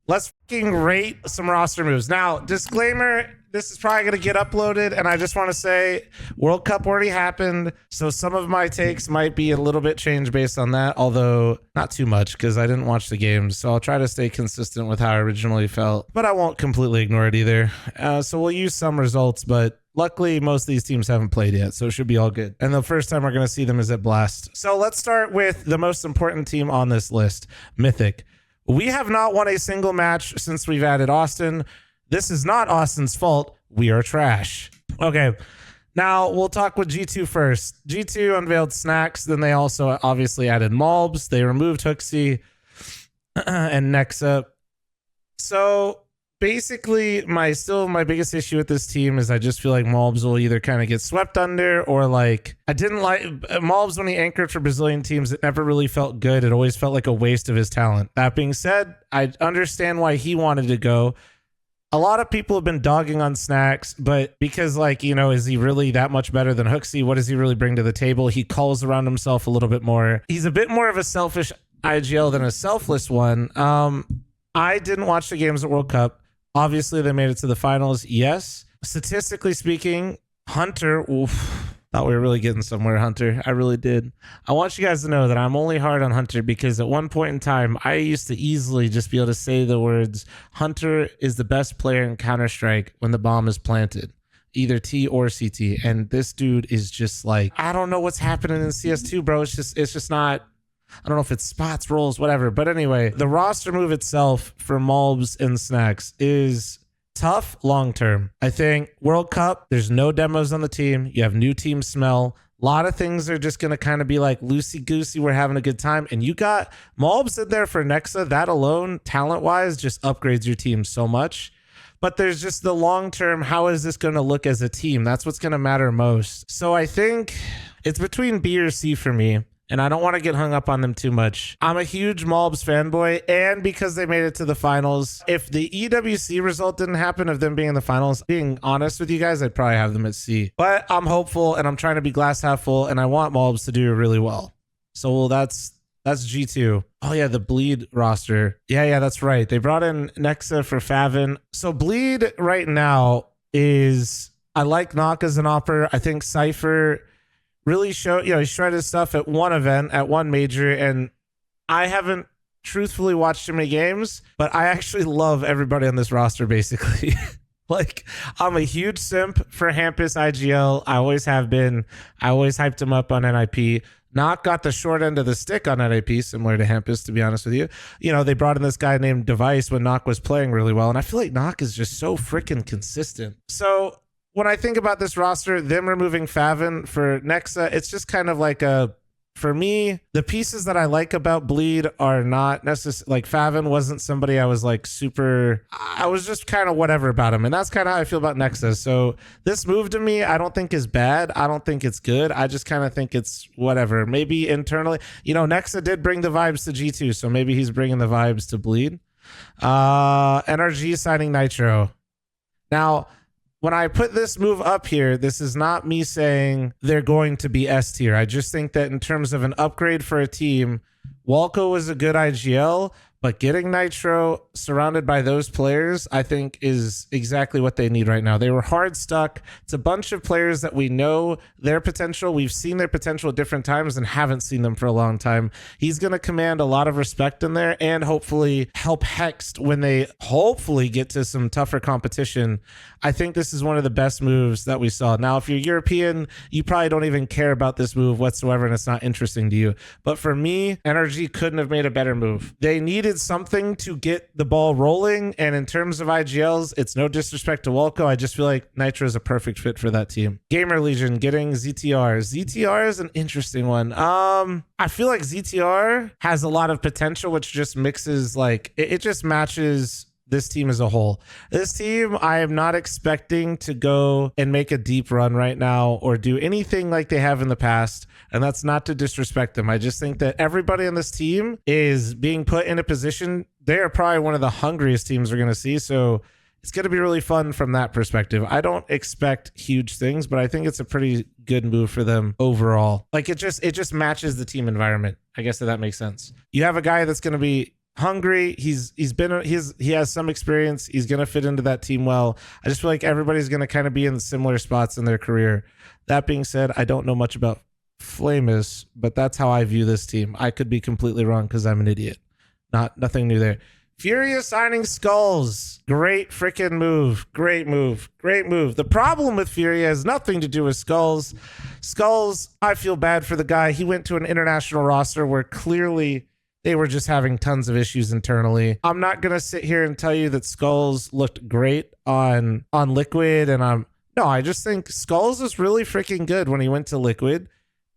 Let's fucking rate some roster moves. Now, disclaimer, this is probably going to get uploaded, and I just want to say World Cup already happened, so some of my takes might be a little bit changed based on that, although not too much because I didn't watch the games, so I'll try to stay consistent with how I originally felt, but I won't completely ignore it either. So we'll use some results, but luckily, most of these teams haven't played yet, so it should be all good. And the first time we're going to see them is at Blast. So let's start with the most important team on this list, Mythic. We have not won a single match since we've added Austin. This is not Austin's fault. We are trash. Okay, now we'll talk with G2 first. G2 unveiled Snacks, then they also obviously added Malbs. They removed Hooksy and Nexa. So basically, my biggest issue with this team is I just feel like Malbs will either kind of get swept under or like I didn't like Malbs when he anchored for Brazilian teams. It never really felt good. It always felt like a waste of his talent. That being said, I understand why he wanted to go. A lot of people have been dogging on Snacks, but because like, you know, is he really that much better than Hooksy? What does he really bring to the table? He calls around himself a little bit more. He's a bit more of a selfish IGL than a selfless one. I didn't watch the games at World Cup. Obviously, they made it to the finals. Yes. Statistically speaking, Hunter, thought we were really getting somewhere, Hunter. I really did. I want you guys to know that I'm only hard on Hunter because at one point in time, I used to easily just be able to say the words, Hunter is the best player in Counter-Strike when the bomb is planted, either T or CT. And this dude is just like, I don't know what's happening in CS2, bro. It's just not... I don't know if it's spots, rolls, whatever. But anyway, the roster move itself for Malbs and Snacks is tough long-term. I think World Cup, there's no demos on the team. You have new team smell. A lot of things are just going to kind of be like loosey-goosey. We're having a good time. And you got Malbs in there for Nexa. That alone, talent-wise, just upgrades your team so much. But there's just the long-term, how is this going to look as a team? That's what's going to matter most. So I think it's between B or C for me. And I don't want to get hung up on them too much. I'm a huge Malbs fanboy, and because they made it to the finals, if the EWC result didn't happen of them being in the finals, being honest with you guys, I'd probably have them at C. But I'm hopeful, and I'm trying to be glass half full, and I want Malbs to do really well. So that's G2. Oh yeah, the Bleed roster. Yeah, that's right. They brought in Nexa for fl0m. So Bleed right now is, I like Knock as an opper. I think Cypher really showed, he shredded his stuff at one event, at one major, and I haven't truthfully watched too many games, but I actually love everybody on this roster, basically. Like, I'm a huge simp for Hampus IGL. I always have been. I always hyped him up on NIP. Knock got the short end of the stick on NIP, similar to Hampus, to be honest with you. They brought in this guy named Device when Knock was playing really well, and I feel like Knock is just so freaking consistent. So when I think about this roster, them removing fl0m for Nexa, it's just kind of like for me, the pieces that I like about Bleed are not necessarily, like fl0m wasn't somebody I was like super, I was just kind of whatever about him. And that's kind of how I feel about Nexa. So this move to me, I don't think is bad. I don't think it's good. I just kind of think it's whatever. Maybe internally, Nexa did bring the vibes to G2. So maybe he's bringing the vibes to Bleed. NRG signing Nitro. Now, when I put this move up here, this is not me saying they're going to be S tier. I just think that in terms of an upgrade for a team, Walco was a good IGL, but getting Nitro surrounded by those players, I think is exactly what they need right now. They were hard stuck. It's a bunch of players that we know their potential. We've seen their potential at different times and haven't seen them for a long time. He's going to command a lot of respect in there and hopefully help Hext when they hopefully get to some tougher competition. I think this is one of the best moves that we saw. Now, if you're European, you probably don't even care about this move whatsoever and it's not interesting to you. But for me, NRG couldn't have made a better move. They needed something to get the ball rolling, and in terms of IGLs, it's no disrespect to Walco. I just feel like Nitro is a perfect fit for that team. GamerLegion getting ZTR. ZTR is an interesting one. I feel like ZTR has a lot of potential, which just mixes, like, it just matches this team as a whole. This team, I am not expecting to go and make a deep run right now or do anything like they have in the past. And that's not to disrespect them. I just think that everybody on this team is being put in a position. They are probably one of the hungriest teams we're going to see. So it's going to be really fun from that perspective. I don't expect huge things, but I think it's a pretty good move for them overall. Like it just matches the team environment. I guess that makes sense. You have a guy that's going to be hungry. He has some experience. He's gonna fit into that team well. I just feel like everybody's gonna kind of be in similar spots in their career. That being said, I don't know much about fl0m, but that's how I view this team. I could be completely wrong because I'm an idiot. Nothing new there. Furia signing Skulls. Great freaking move. Great move. Great move. The problem with Furia has nothing to do with Skulls. Skulls, I feel bad for the guy. He went to an international roster where clearly they were just having tons of issues internally. I'm not going to sit here and tell you that Skulls looked great on Liquid. And I just think Skulls was really freaking good when he went to Liquid.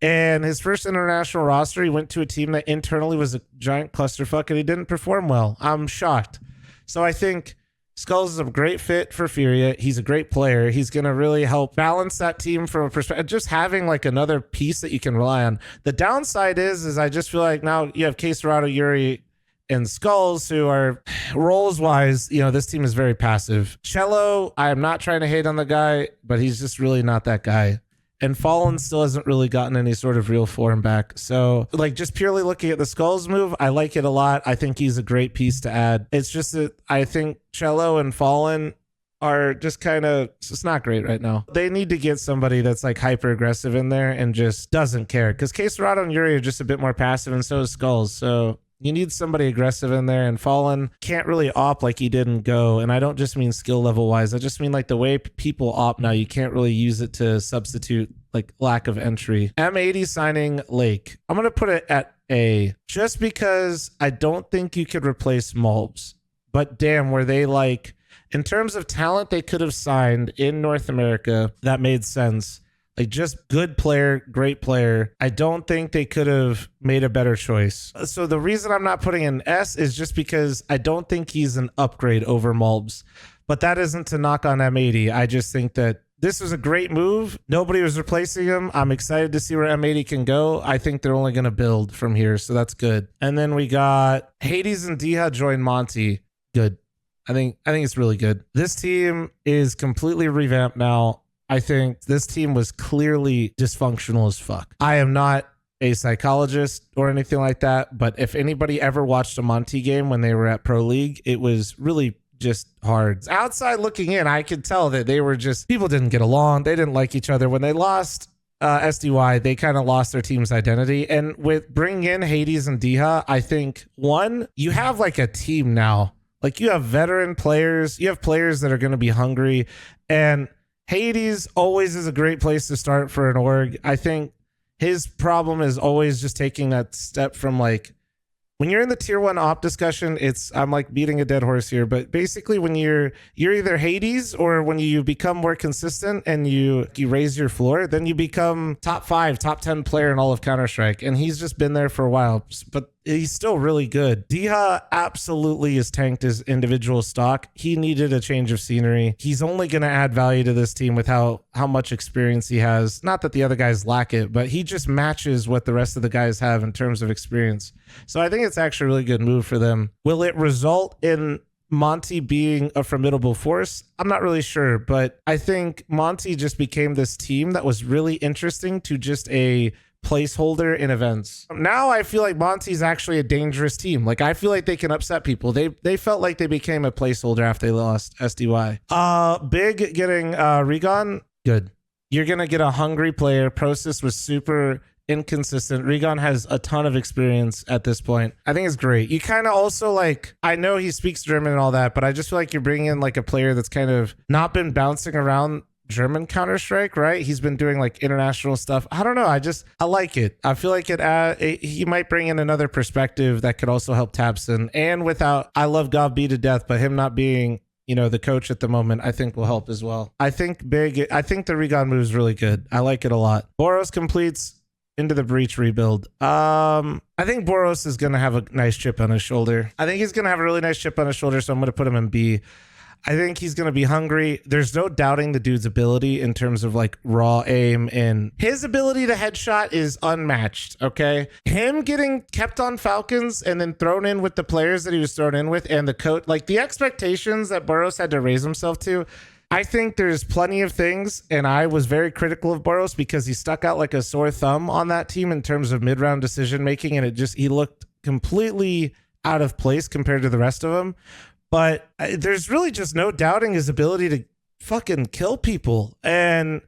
And his first international roster, he went to a team that internally was a giant clusterfuck and he didn't perform well. I'm shocked. So I think Skulls is a great fit for Furia. He's a great player. He's going to really help balance that team from a perspective, just having like another piece that you can rely on. The downside is I just feel like now you have fl0m, Yuri, and Skulls, who are roles-wise, this team is very passive. Cello, I am not trying to hate on the guy, but he's just really not that guy. And fl0m still hasn't really gotten any sort of real form back. So, like, just purely looking at the Skulls move, I like it a lot. I think he's a great piece to add. It's just that I think Cello and fl0m are just kind of, it's not great right now. They need to get somebody that's like hyper aggressive in there and just doesn't care. Because fl0m and Yuri are just a bit more passive, and so is Skulls. So you need somebody aggressive in there, and fl0m can't really op like he did in Go. And I don't just mean skill level wise. I just mean like the way people op now, you can't really use it to substitute like lack of entry. M80 signing Lake. I'm going to put it at A just because I don't think you could replace Mulbs. But damn, were they like, in terms of talent they could have signed in North America, that made sense. Like just good player, great player. I don't think they could have made a better choice. So the reason I'm not putting an S is just because I don't think he's an upgrade over Mulbs. But that isn't to knock on M80. I just think that this was a great move. Nobody was replacing him. I'm excited to see where M80 can go. I think they're only going to build from here, so that's good. And then we got Hades and Diha join Monte. Good. I think it's really good. This team is completely revamped now. I think this team was clearly dysfunctional as fuck. I am not a psychologist or anything like that, but if anybody ever watched a Monte game when they were at Pro League, it was really just hard. Outside looking in, I could tell that they were just, people didn't get along. They didn't like each other. When they lost SDY, they kind of lost their team's identity. And with bringing in Hades and Diha, I think, one, you have like a team now. Like you have veteran players. You have players that are going to be hungry. And Hades always is a great place to start for an org. I think his problem is always just taking that step from like, when you're in the tier 1 op discussion, I'm like beating a dead horse here, but basically when you're either Hades, or when you become more consistent and you raise your floor, then you become top 5, top 10 player in all of Counter-Strike. And he's just been there for a while, but he's still really good. Diha absolutely is tanked his individual stock. He needed a change of scenery. He's only going to add value to this team with how much experience he has. Not that the other guys lack it, but he just matches what the rest of the guys have in terms of experience. So I think it's actually a really good move for them. Will it result in Monte being a formidable force? I'm not really sure, but I think Monte just became this team that was really interesting to just a placeholder in events. Now I feel like Monte's actually a dangerous team. Like I feel like they can upset people. They felt like they became a placeholder after they lost SDY. Big getting Regon, good. You're gonna get a hungry player. Process was super inconsistent. Regon has a ton of experience at this point. I think it's great. You kind of also like, I know he speaks German and all that, but I just feel like you're bringing in like a player that's kind of not been bouncing around German Counter-Strike, right? He's been doing like international stuff. I don't know. I like it. I feel like he might bring in another perspective that could also help Tabson. And I love Gob B to death, but him not being, the coach at the moment, I think will help as well. I think the Regon move is really good. I like it a lot. Boros completes into the Breach rebuild. I think Boros is going to have a nice chip on his shoulder. I think he's going to have a really nice chip on his shoulder, so I'm going to put him in B. I think he's going to be hungry. There's no doubting the dude's ability in terms of like raw aim, and his ability to headshot is unmatched, okay? Him getting kept on Falcons and then thrown in with the players that he was thrown in with, and the coach, like the expectations that Boros had to raise himself to, I think there's plenty of things, and I was very critical of Boros because he stuck out like a sore thumb on that team in terms of mid-round decision making, and he looked completely out of place compared to the rest of them. But there's really just no doubting his ability to fucking kill people. And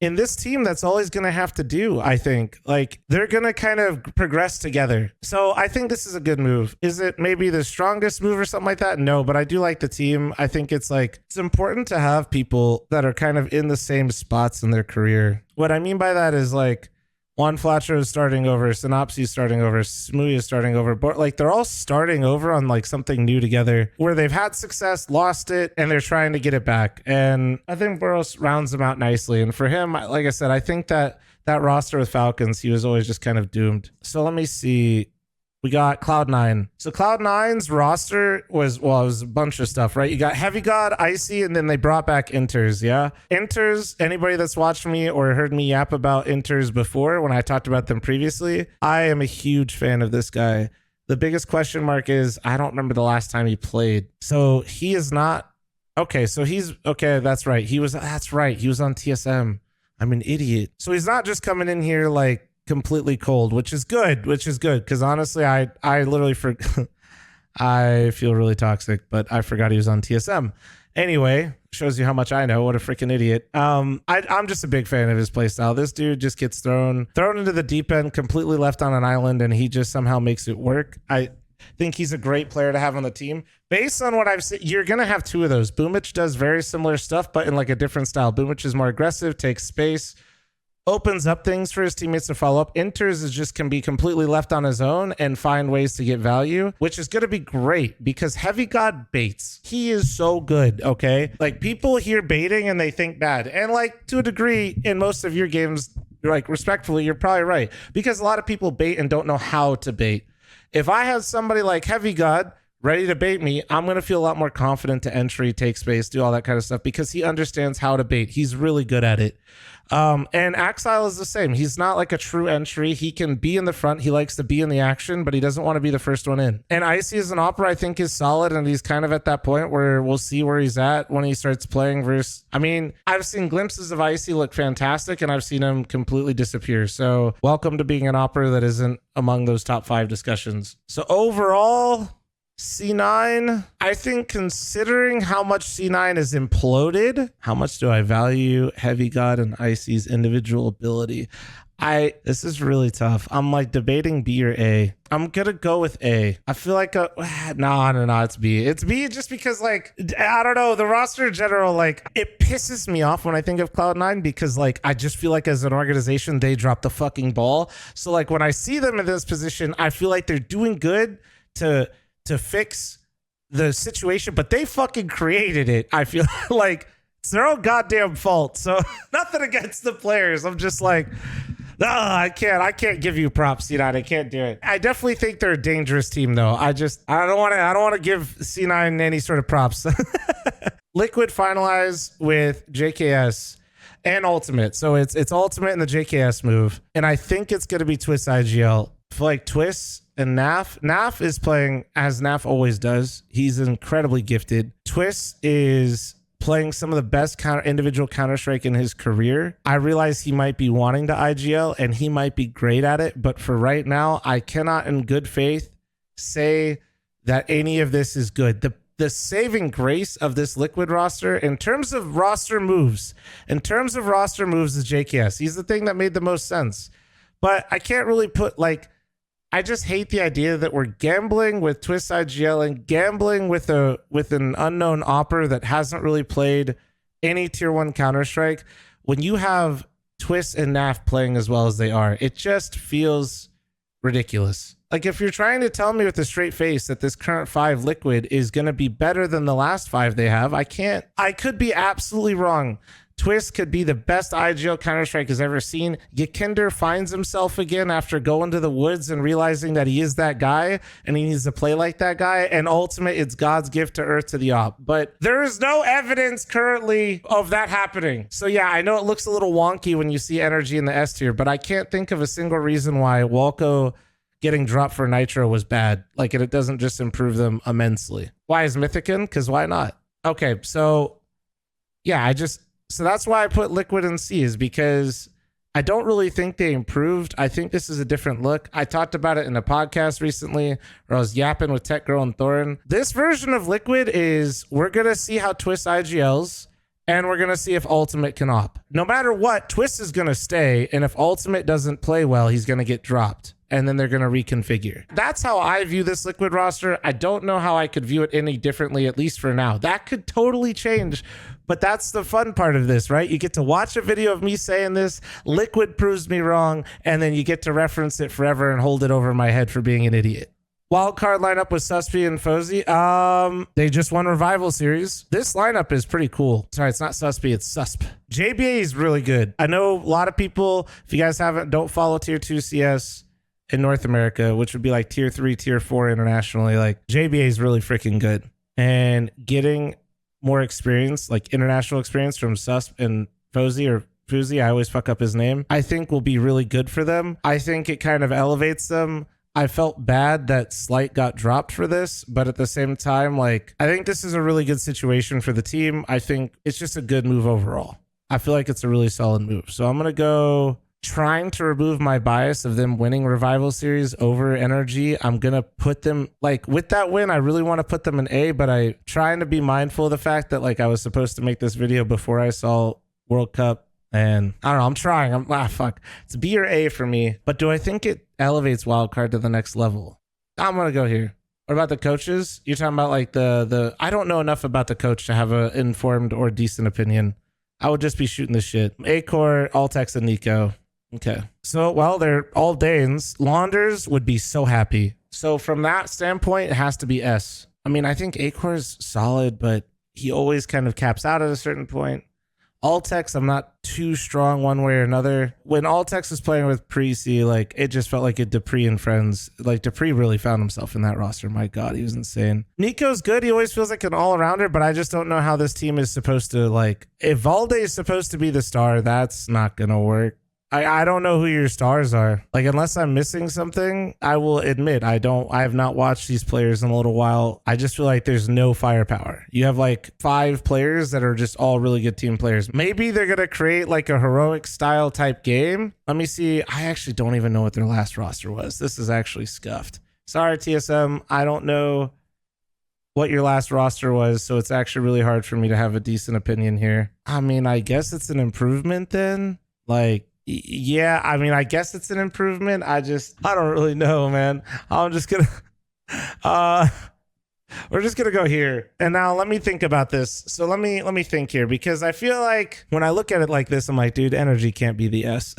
in this team, that's all he's going to have to do, I think. Like, they're going to kind of progress together. So I think this is a good move. Is it maybe the strongest move or something like that? No, but I do like the team. I think it's like, it's important to have people that are kind of in the same spots in their career. What I mean by that is like, Juan Flatcher is starting over, Synopsy is starting over, Smoothie is starting over. But like, they're all starting over on like something new together where they've had success, lost it, and they're trying to get it back. And I think Burrows rounds them out nicely. And for him, like I said, I think that roster with Falcons, he was always just kind of doomed. So let me see. We got Cloud9. So Cloud9's roster was, it was a bunch of stuff, right? You got Heavy God, Icy, and then they brought back Inters, yeah? Inters, anybody that's watched me or heard me yap about Inters before when I talked about them previously, I am a huge fan of this guy. The biggest question mark is, I don't remember the last time he played. So he is not, okay, so he's, okay, that's right. That's right. He was on TSM. I'm an idiot. So he's not just coming in here like, completely cold, which is good because honestly I literally I feel really toxic, but I forgot he was on TSM. Anyway, shows you how much I know. What a freaking idiot. I'm just a big fan of his playstyle. This dude just gets thrown into the deep end, completely left on an island, and he just somehow makes it work. I think he's a great player to have on the team. Based on what I've seen, you're gonna have two of those. Boomich does very similar stuff, but in like a different style. Boomich is more aggressive, takes space, opens up things for his teammates to follow up. Inters is just can be completely left on his own and find ways to get value, which is going to be great because Heavy God baits. He is so good, okay? Like, people hear baiting and they think bad. And like, to a degree, in most of your games, like, respectfully, you're probably right, because a lot of people bait and don't know how to bait. If I have somebody like Heavy God ready to bait me, I'm going to feel a lot more confident to entry, take space, do all that kind of stuff because he understands how to bait. He's really good at it. And Axile is the same. He's not like a true entry. He can be in the front. He likes to be in the action, but he doesn't want to be the first one in. And Icy as an opera, I think, is solid. And he's kind of at that point where we'll see where he's at when he starts playing versus, I mean, I've seen glimpses of Icy look fantastic and I've seen him completely disappear. So welcome to being an opera that isn't among those top 5 discussions. So overall, C9, I think considering how much C9 is imploded, how much do I value Heavy God and Icy's individual ability? This is really tough. I'm like debating B or A. I'm gonna go with A. I feel like no, it's B. It's B just because, like, I don't know, the roster in general, like, it pisses me off when I think of Cloud9 because, like, I just feel like as an organization, they drop the fucking ball. So, like, when I see them in this position, I feel like they're doing good to fix the situation, but they fucking created it. I feel like it's their own goddamn fault. So nothing against the players. I'm just like, I can't give you props, C9. I can't do it. I definitely think they're a dangerous team though. I don't want to give C9 any sort of props. Liquid finalize with JKS and Ultimate. So it's Ultimate and the JKS move. And I think it's going to be Twist IGL. I feel like Twist and Naf is playing as Naf always does. He's incredibly gifted. Twist is playing some of the best individual Counter-Strike in his career. I realize he might be wanting to IGL and he might be great at it, but for right now, I cannot in good faith say that any of this is good. The saving grace of this Liquid roster in terms of roster moves is JKS. He's the thing that made the most sense. But I can't really put, like, I just hate the idea that we're gambling with Twist IGL and gambling with an unknown opera that hasn't really played any tier 1 Counter-Strike. When you have Twist and Naf playing as well as they are, it just feels ridiculous. Like, if you're trying to tell me with a straight face that this current 5 Liquid is going to be better than the last 5 they have, I could be absolutely wrong. Twist could be the best IGL Counter-Strike has ever seen. Yakinder finds himself again after going to the woods and realizing that he is that guy and he needs to play like that guy. And Ultimate, it's God's gift to Earth to the op. But there is no evidence currently of that happening. So yeah, I know it looks a little wonky when you see energy in the S tier, but I can't think of a single reason why Walco getting dropped for Nitro was bad. Like, it doesn't just improve them immensely. Why is Mythic in? Because why not? Okay, so yeah, so that's why I put Liquid in C, is because I don't really think they improved. I think this is a different look. I talked about it in a podcast recently where I was yapping with Tech Girl and Thorin. This version of Liquid is we're going to see how Twist IGLs, and we're going to see if Ultimate can op. No matter what, Twist is going to stay, and if Ultimate doesn't play well, he's going to get dropped, and then they're going to reconfigure. That's how I view this Liquid roster. I don't know how I could view it any differently, at least for now. That could totally change, but that's the fun part of this, right? You get to watch a video of me saying this, Liquid proves me wrong, and then you get to reference it forever and hold it over my head for being an idiot. Wildcard lineup with Suspy and fl0m. They just won Revival Series. This lineup is pretty cool. Sorry, it's not Suspy, it's Susp. JBA is really good. I know a lot of people, if you guys don't follow Tier 2 CS in North America, which would be like Tier 3, Tier 4 internationally, like JBA is really freaking good. And getting more experience, like international experience from Susp and Fuzi, I always fuck up his name, I think will be really good for them. I think it kind of elevates them. I felt bad that Slight got dropped for this, but at the same time, like, I think this is a really good situation for the team. I think it's just a good move overall. I feel like it's a really solid move. So I'm going to go trying to remove my bias of them winning Revival Series over NRG. I'm going to put them, like, with that win, I really want to put them in A, but I'm trying to be mindful of the fact that, like, I was supposed to make this video before I saw World Cup. And I don't know, I'm trying. Fuck. It's B or A for me. But do I think it elevates Wildcard to the next level? I'm going to go here. What about the coaches? You're talking about like I don't know enough about the coach to have an informed or decent opinion. I would just be shooting the shit. Acor, Altex, and Nico. Okay. So, well, they're all Danes. Launders would be so happy. So from that standpoint, it has to be S. I mean, I think Acor's solid, but he always kind of caps out at a certain point. Altex, I'm not too strong one way or another. When Altex was playing with Prezi, like, it just felt like a Dupree and friends. Like, Dupree really found himself in that roster. My God, he was insane. Nico's good. He always feels like an all-arounder, but I just don't know how this team is supposed to, like, if Valde is supposed to be the star, that's not going to work. I don't know who your stars are. Like, unless I'm missing something, I will admit I have not watched these players in a little while. I just feel like there's no firepower. You have like 5 players that are just all really good team players. Maybe they're going to create like a heroic style type game. Let me see. I actually don't even know what their last roster was. This is actually scuffed. Sorry, TSM. I don't know what your last roster was, so it's actually really hard for me to have a decent opinion here. I mean, I guess it's an improvement then. Like, yeah, I mean, I guess it's an improvement. I don't really know, man. I'm just gonna we're just gonna go here. And now let me think about this. So let me think here, because I feel like when I look at it like this, I'm like, dude, energy can't be the S.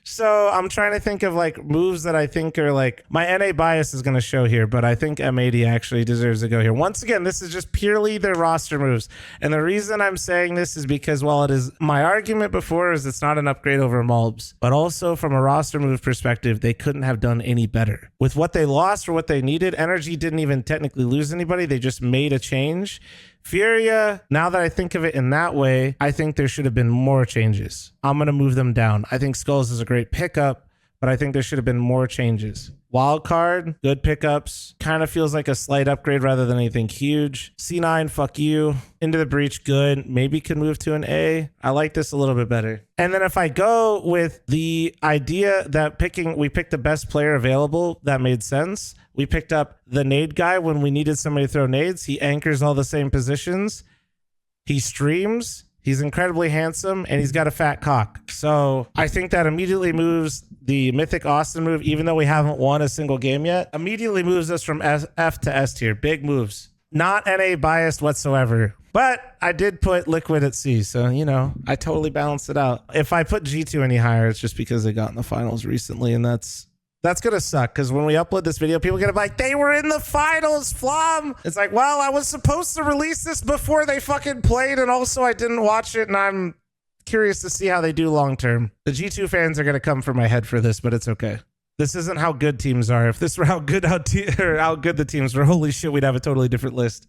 So I'm trying to think of like moves that I think are like, my NA bias is going to show here, but I think M80 actually deserves to go here. Once again, this is just purely their roster moves. And the reason I'm saying this is because while it is, my argument before is it's not an upgrade over Mulbs, but also from a roster move perspective, they couldn't have done any better. With what they lost or what they needed, Energy didn't even technically lose anybody. They just made a change. Furia, now that I think of it in that way, I think there should have been more changes. I'm going to move them down. I think Skulls is a great pickup, but I think there should have been more changes. Wildcard, good pickups. Kind of feels like a slight upgrade rather than anything huge. C9, fuck you. Into the Breach, good. Maybe could move to an A. I like this a little bit better. And then if I go with the idea that we picked the best player available, that made sense. We picked up the nade guy when we needed somebody to throw nades. He anchors all the same positions. He streams. He's incredibly handsome, and he's got a fat cock. So I think that immediately moves the Mythic Austin move, even though we haven't won a single game yet, immediately moves us from F to S tier. Big moves. Not NA biased whatsoever. But I did put Liquid at C, so, you know, I totally balanced it out. If I put G2 any higher, it's just because they got in the finals recently, and that's going to suck, because when we upload this video, people are going to be like, they were in the finals, fl0m. It's like, well, I was supposed to release this before they fucking played, and also I didn't watch it, and I'm curious to see how they do long term. The G2 fans are going to come for my head for this, but it's okay. This isn't how good teams are. If this were how good the teams were, holy shit, we'd have a totally different list.